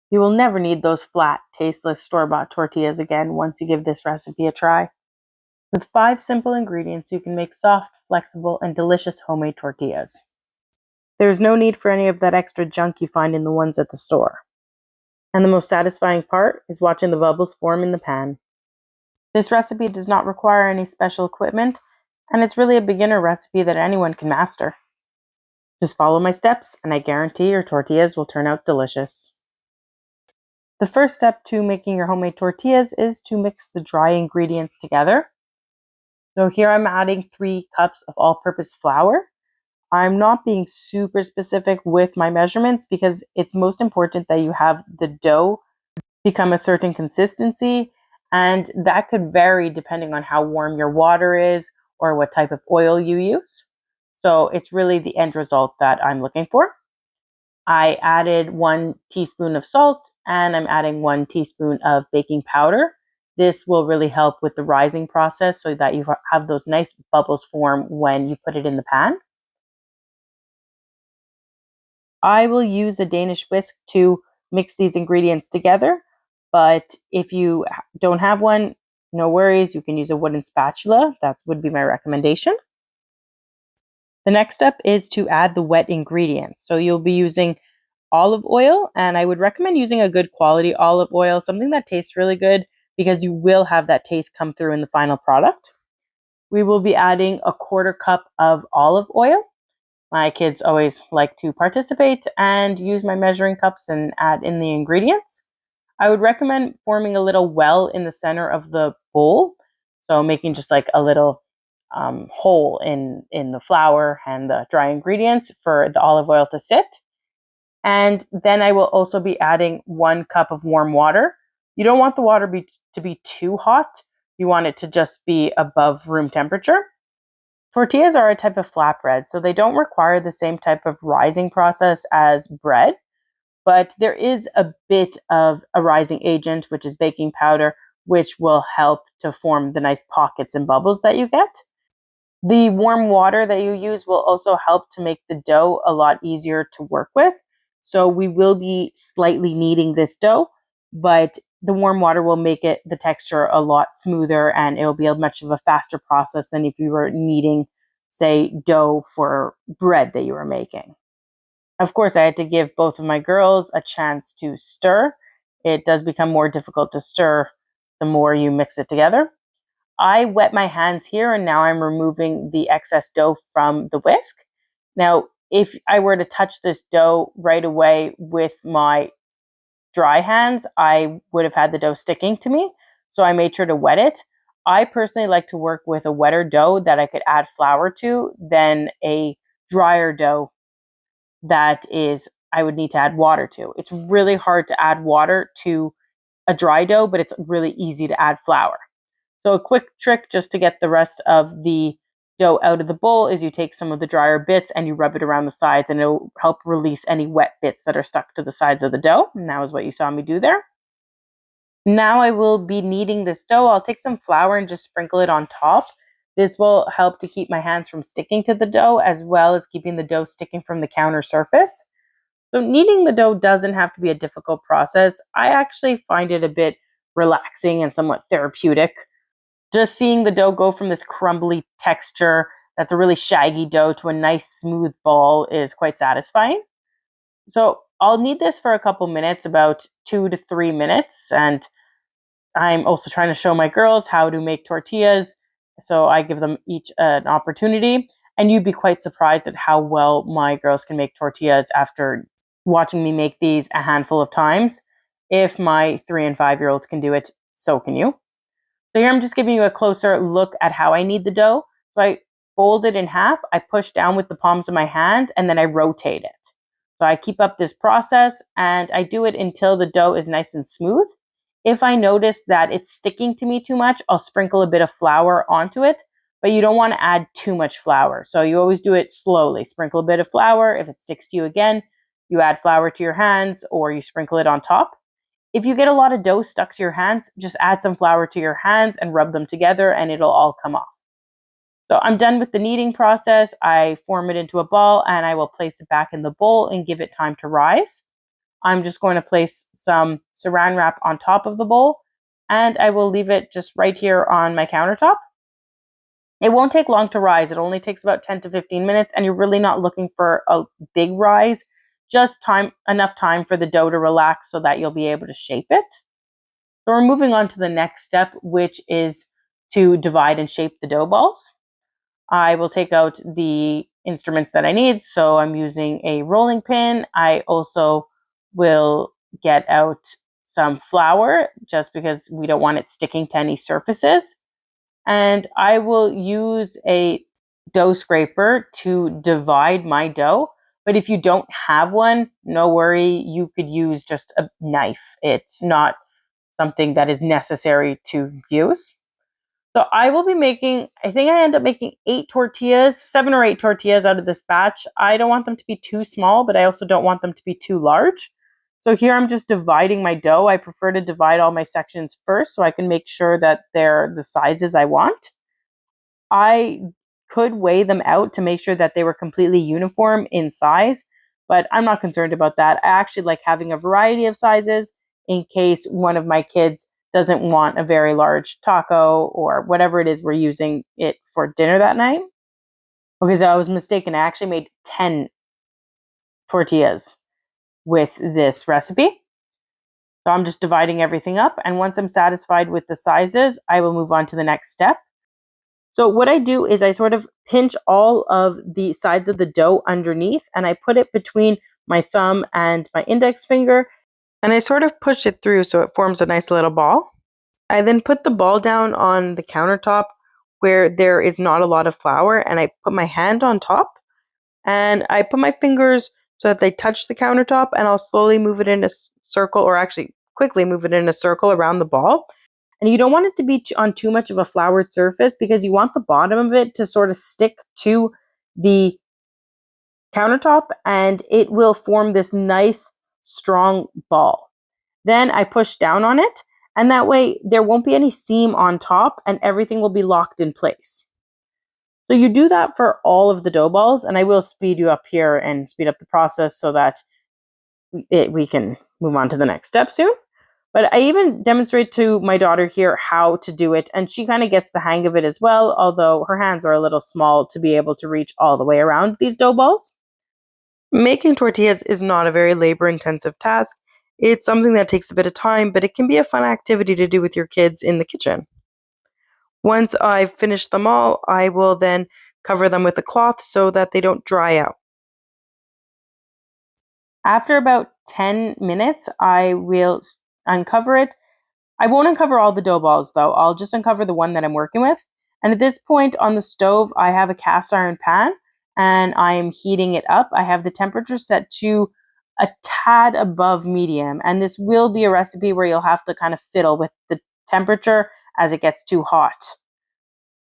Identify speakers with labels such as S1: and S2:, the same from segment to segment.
S1: You will never need those flat, tasteless store-bought tortillas again once you give this recipe a try. With 5 simple ingredients, you can make soft, flexible, and delicious homemade tortillas. There's no need for any of that extra junk you find in the ones at the store. And the most satisfying part is watching the bubbles form in the pan. This recipe does not require any special equipment, and it's really a beginner recipe that anyone can master. Just follow my steps, and I guarantee your tortillas will turn out delicious. The first step to making your homemade tortillas is to mix the dry ingredients together. So here I'm adding 3 cups of all-purpose flour. I'm not being super specific with my measurements because it's most important that you have the dough become a certain consistency, and that could vary depending on how warm your water is or what type of oil you use. So it's really the end result that I'm looking for. I added 1 teaspoon of salt and I'm adding 1 teaspoon of baking powder. This will really help with the rising process so that you have those nice bubbles form when you put it in the pan. I will use a Danish whisk to mix these ingredients together, but if you don't have one, no worries, you can use a wooden spatula. That would be my recommendation. The next step is to add the wet ingredients. So you'll be using olive oil, and I would recommend using a good quality olive oil, something that tastes really good because you will have that taste come through in the final product. We will be adding a 1/4 cup of olive oil. My kids always like to participate and use my measuring cups and add in the ingredients. I would recommend forming a little well in the center of the bowl. So making just like a little hole in the flour and the dry ingredients for the olive oil to sit. And then I will also be adding 1 cup of warm water. You don't want the water to be too hot. You want it to just be above room temperature. Tortillas are a type of flatbread, so they don't require the same type of rising process as bread, but there is a bit of a rising agent, which is baking powder, which will help to form the nice pockets and bubbles that you get. The warm water that you use will also help to make the dough a lot easier to work with. So we will be slightly kneading this dough, but the warm water will make the texture a lot smoother, and it'll be a much of a faster process than if you were kneading, say, dough for bread that you were making. Of course, I had to give both of my girls a chance to stir. It does become more difficult to stir the more you mix it together. I wet my hands here, and now I'm removing the excess dough from the whisk. Now, if I were to touch this dough right away with my dry hands, I would have had the dough sticking to me. So I made sure to wet it. I personally like to work with a wetter dough that I could add flour to than a drier dough that I would need to add water to. It's really hard to add water to a dry dough, but it's really easy to add flour. So a quick trick just to get the rest of the dough out of the bowl is you take some of the drier bits and you rub it around the sides, and it'll help release any wet bits that are stuck to the sides of the dough. And that was what you saw me do there. Now I will be kneading this dough. I'll take some flour and just sprinkle it on top. This will help to keep my hands from sticking to the dough, as well as keeping the dough sticking from the counter surface. So kneading the dough doesn't have to be a difficult process. I actually find it a bit relaxing and somewhat therapeutic. Just seeing the dough go from this crumbly texture that's a really shaggy dough to a nice smooth ball is quite satisfying. So I'll knead this for a couple minutes, about 2 to 3 minutes. And I'm also trying to show my girls how to make tortillas. So I give them each an opportunity. And you'd be quite surprised at how well my girls can make tortillas after watching me make these a handful of times. If my 3 and 5-year-olds can do it, so can you. So here I'm just giving you a closer look at how I knead the dough. So I fold it in half, I push down with the palms of my hand, and then I rotate it. So I keep up this process, and I do it until the dough is nice and smooth. If I notice that it's sticking to me too much, I'll sprinkle a bit of flour onto it, but you don't want to add too much flour. So you always do it slowly. Sprinkle a bit of flour. If it sticks to you again, you add flour to your hands or you sprinkle it on top. If you get a lot of dough stuck to your hands, just add some flour to your hands and rub them together and it'll all come off. So I'm done with the kneading process. I form it into a ball and I will place it back in the bowl and give it time to rise. I'm just going to place some saran wrap on top of the bowl, and I will leave it just right here on my countertop. It won't take long to rise. It only takes about 10 to 15 minutes, and you're really not looking for a big rise, just enough time for the dough to relax so that you'll be able to shape it. So we're moving on to the next step, which is to divide and shape the dough balls. I will take out the instruments that I need. So I'm using a rolling pin. I also will get out some flour just because we don't want it sticking to any surfaces. And I will use a dough scraper to divide my dough. But if you don't have one, no worry, you could use just a knife. It's not something that is necessary to use. So I will be making, I think I end up making 7 or 8 tortillas out of this batch. I don't want them to be too small, but I also don't want them to be too large. So here I'm just dividing my dough. I prefer to divide all my sections first so I can make sure that they're the sizes I want. I could weigh them out to make sure that they were completely uniform in size, but I'm not concerned about that. I actually like having a variety of sizes in case one of my kids doesn't want a very large taco or whatever it is we're using it for dinner that night. Okay, so I was mistaken. I actually made 10 tortillas with this recipe. So I'm just dividing everything up, and once I'm satisfied with the sizes, I will move on to the next step. So what I do is I sort of pinch all of the sides of the dough underneath, and I put it between my thumb and my index finger, and I sort of push it through so it forms a nice little ball. I then put the ball down on the countertop where there is not a lot of flour, and I put my hand on top, and I put my fingers so that they touch the countertop, and I'll slowly move it in a circle, or actually quickly move it in a circle around the ball. And you don't want it to be on too much of a floured surface because you want the bottom of it to sort of stick to the countertop, and it will form this nice strong ball. Then I push down on it, and that way there won't be any seam on top and everything will be locked in place. So you do that for all of the dough balls, and I will speed you up here and speed up the process so that we can move on to the next step soon. But I even demonstrate to my daughter here how to do it, and she kind of gets the hang of it as well, although her hands are a little small to be able to reach all the way around these dough balls. Making tortillas is not a very labor-intensive task. It's something that takes a bit of time, but it can be a fun activity to do with your kids in the kitchen. Once I've finished them all, I will then cover them with a cloth so that they don't dry out. After about 10 minutes, I will uncover it. I won't uncover all the dough balls though. I'll just uncover the one that I'm working with. And at this point on the stove, I have a cast iron pan and I am heating it up. I have the temperature set to a tad above medium. And this will be a recipe where you'll have to kind of fiddle with the temperature as it gets too hot.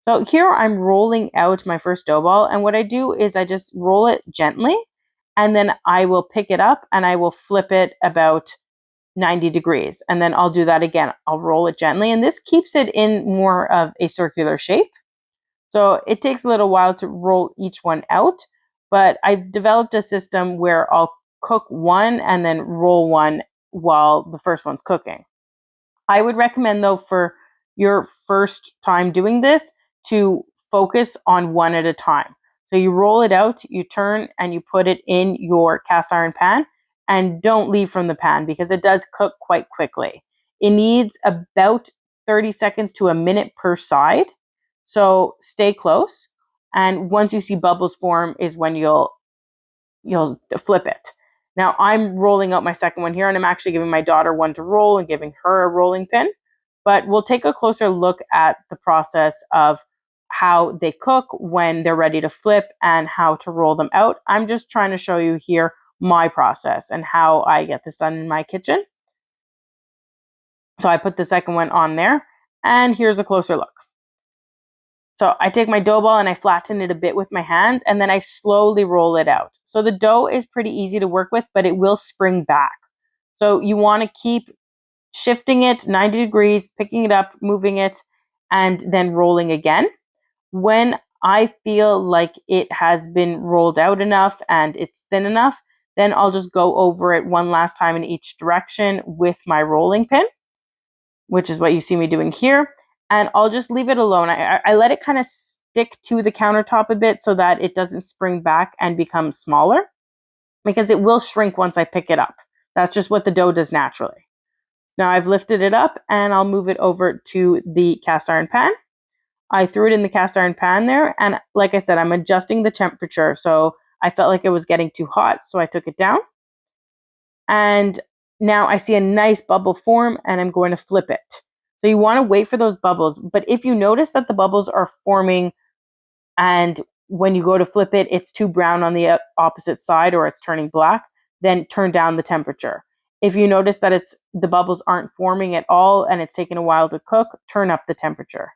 S1: So here I'm rolling out my first dough ball. And what I do is I just roll it gently, and then I will pick it up and I will flip it about 90 degrees. And then I'll do that again. I'll roll it gently, and this keeps it in more of a circular shape. So it takes a little while to roll each one out, but I've developed a system where I'll cook one and then roll one while the first one's cooking. I would recommend though, for your first time doing this, to focus on one at a time. So you roll it out, you turn, and you put it in your cast iron pan, and don't leave from the pan because it does cook quite quickly. It needs about 30 seconds to a minute per side. So stay close. And once you see bubbles form is when you'll flip it. Now I'm rolling out my second one here, and I'm actually giving my daughter one to roll and giving her a rolling pin. But we'll take a closer look at the process of how they cook when they're ready to flip and how to roll them out. I'm just trying to show you here my process and how I get this done in my kitchen. So I put the second one on there, and here's a closer look. So I take my dough ball and I flatten it a bit with my hand, and then I slowly roll it out. So the dough is pretty easy to work with, but it will spring back. So you want to keep shifting it 90 degrees, picking it up, moving it, and then rolling again. When I feel like it has been rolled out enough and it's thin enough, Then I'll just go over it one last time in each direction with my rolling pin, which is what you see me doing here. And I'll just leave it alone. I let it kind of stick to the countertop a bit so that it doesn't spring back and become smaller, because it will shrink once I pick it up. That's just what the dough does naturally. Now I've lifted it up and I'll move it over to the cast iron pan. I threw it in the cast iron pan there, and like I said, I'm adjusting the temperature. So I felt like it was getting too hot, so I took it down. And now I see a nice bubble form, and I'm going to flip it. So you want to wait for those bubbles. But if you notice that the bubbles are forming, and when you go to flip it, it's too brown on the opposite side or it's turning black, then turn down the temperature. If you notice that the bubbles aren't forming at all and it's taking a while to cook, turn up the temperature.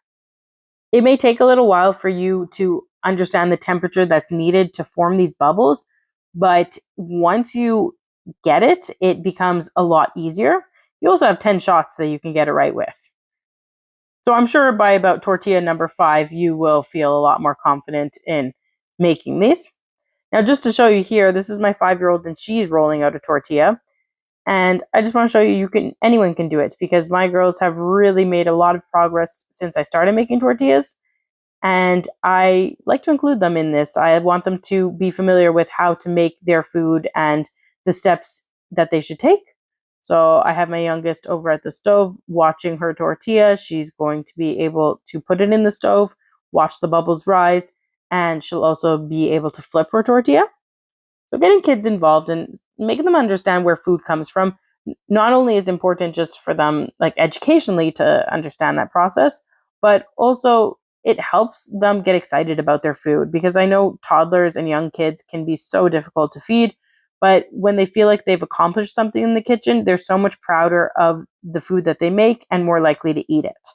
S1: It may take a little while for you to understand the temperature that's needed to form these bubbles, but once you get it, it becomes a lot easier. You also have 10 shots that you can get it right with. So I'm sure by about tortilla number 5, you will feel a lot more confident in making these. Now, just to show you here, this is my 5-year-old and she's rolling out a tortilla. And I just want to show you, anyone can do it, because my girls have really made a lot of progress since I started making tortillas. And I like to include them in this. I want them to be familiar with how to make their food and the steps that they should take. So I have my youngest over at the stove watching her tortilla. She's going to be able to put it in the stove, watch the bubbles rise, and she'll also be able to flip her tortilla. So getting kids involved and making them understand where food comes from not only is important just for them, like educationally, to understand that process, but also it helps them get excited about their food, because I know toddlers and young kids can be so difficult to feed, but when they feel like they've accomplished something in the kitchen, they're so much prouder of the food that they make and more likely to eat it.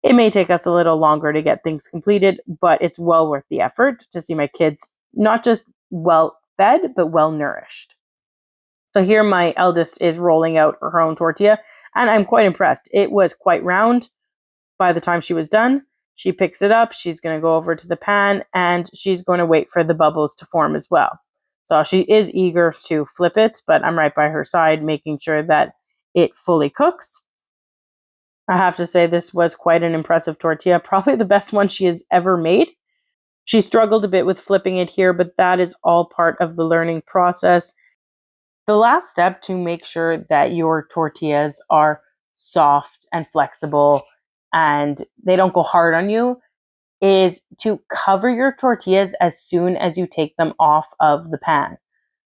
S1: It may take us a little longer to get things completed, but it's well worth the effort to see my kids not just well fed, but well nourished. So here my eldest is rolling out her own tortilla, and I'm quite impressed. It was quite round by the time she was done. She picks it up, she's going to go over to the pan, and she's going to wait for the bubbles to form as well. So she is eager to flip it, but I'm right by her side making sure that it fully cooks. I have to say this was quite an impressive tortilla, probably the best one she has ever made. She struggled a bit with flipping it here, but that is all part of the learning process. The last step to make sure that your tortillas are soft and flexible and they don't go hard on you is to cover your tortillas as soon as you take them off of the pan.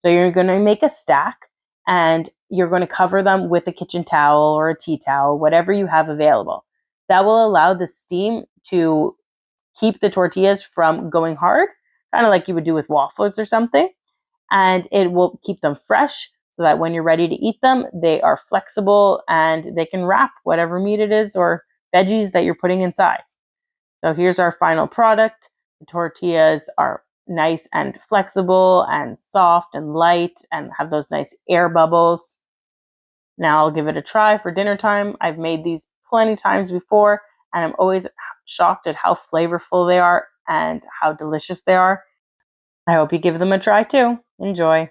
S1: So you're going to make a stack and you're going to cover them with a kitchen towel or a tea towel, whatever you have available. That will allow the steam to keep the tortillas from going hard, kind of like you would do with waffles or something. And it will keep them fresh so that when you're ready to eat them, they are flexible and they can wrap whatever meat it is or veggies that you're putting inside. So here's our final product. The tortillas are nice and flexible and soft and light and have those nice air bubbles. Now I'll give it a try for dinner time. I've made these plenty times before, and I'm always shocked at how flavorful they are and how delicious they are. I hope you give them a try too. Enjoy.